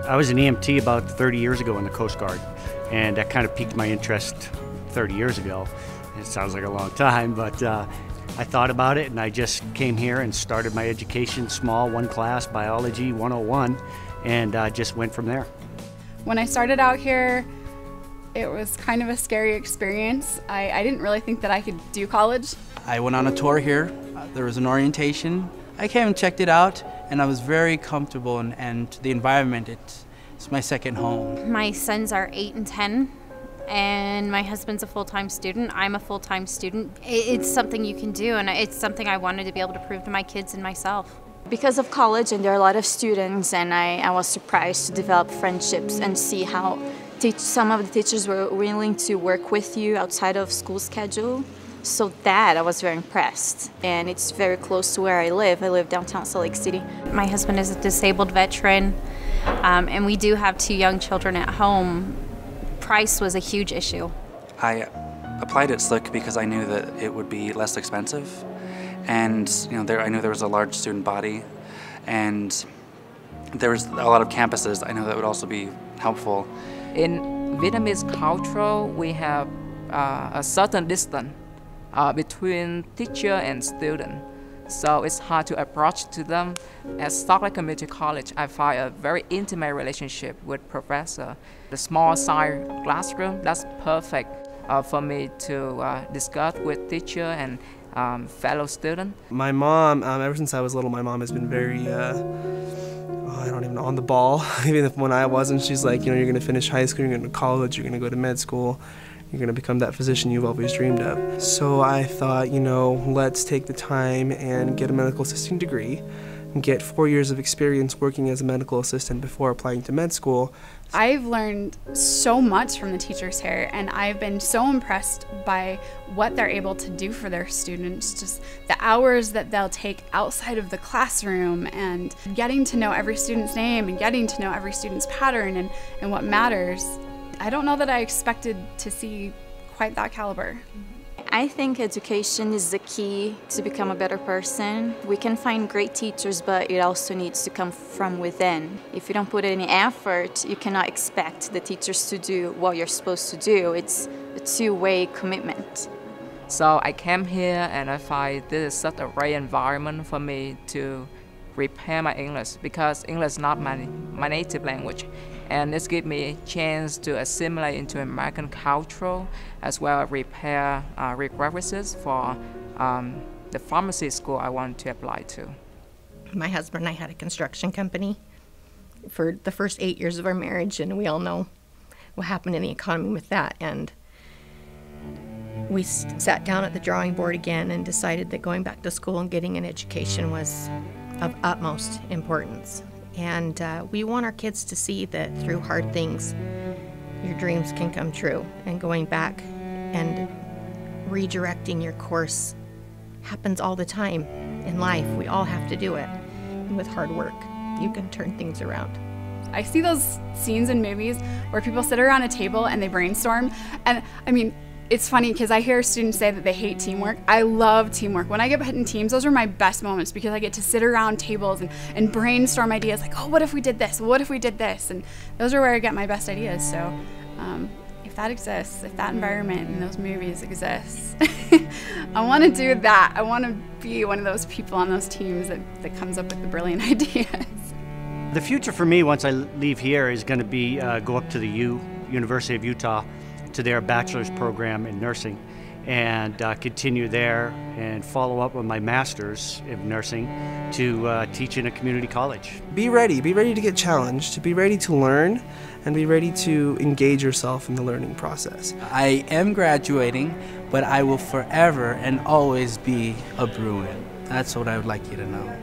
I was an EMT about 30 years ago in the Coast Guard, and that kind of piqued my interest 30 years ago. It sounds like a long time, but I thought about it and I just came here and started my education, small, one class, Biology 101, and just went from there. When I started out here, it was kind of a scary experience. I didn't really think that I could do college. I went on a tour here. There was an orientation. I came and checked it out, and I was very comfortable, and the environment, it's my second home. My sons are 8 and 10, and my husband's a full-time student. I'm a full-time student. It's something you can do, and it's something I wanted to be able to prove to my kids and myself. Because of college, and there are a lot of students, and I was surprised to develop friendships and see how some of the teachers were willing to work with you outside of school schedule. So that I was very impressed, and it's very close to where I live. I live downtown Salt Lake City. My husband is a disabled veteran, and we do have 2 young children at home. Price was a huge issue. I applied at SLCC because I knew that it would be less expensive, and I knew there was a large student body, and there was a lot of campuses. I know that would also be helpful. In Vietnamese culture, we have a certain distance between teacher and student, so it's hard to approach to them. At Salt Lake Community College, I find a very intimate relationship with professor. The small size classroom, that's perfect for me to discuss with teacher and fellow student. My mom, ever since I was little, my mom has been very I don't even know, on the ball. Even if when I wasn't, she's like, you're going to finish high school, you're going to college, you're going to go to med school, you're going to become that physician you've always dreamed of. So I thought, let's take the time and get a medical assisting degree and get 4 years of experience working as a medical assistant before applying to med school. I've learned so much from the teachers here, and I've been so impressed by what they're able to do for their students, just the hours that they'll take outside of the classroom and getting to know every student's name and getting to know every student's pattern and what matters. I don't know that I expected to see quite that caliber. I think education is the key to become a better person. We can find great teachers, but it also needs to come from within. If you don't put any effort, you cannot expect the teachers to do what you're supposed to do. It's a two-way commitment. So I came here and I find this is such a great environment for me to repair my English, because English is not my native language. And this gives me a chance to assimilate into American culture, as well as repair requisites for the pharmacy school I want to apply to. My husband and I had a construction company for the first 8 years of our marriage, and we all know what happened in the economy with that. And we sat down at the drawing board again and decided that going back to school and getting an education was of utmost importance. And we want our kids to see that through hard things, your dreams can come true. And going back and redirecting your course happens all the time in life. We all have to do it. And with hard work, you can turn things around. I see those scenes in movies where people sit around a table and they brainstorm. And I mean, it's funny because I hear students say that they hate teamwork. I love teamwork. When I get put in teams, those are my best moments because I get to sit around tables and brainstorm ideas like, oh, what if we did this? What if we did this? And those are where I get my best ideas. So if that exists, if that environment in those movies exists, I want to do that. I want to be one of those people on those teams that comes up with the brilliant ideas. The future for me once I leave here is going to be go up to the University of Utah to their bachelor's program in nursing and continue there and follow up with my master's in nursing to teach in a community college. Be ready to get challenged, be ready to learn, and be ready to engage yourself in the learning process. I am graduating, but I will forever and always be a Bruin. That's what I would like you to know.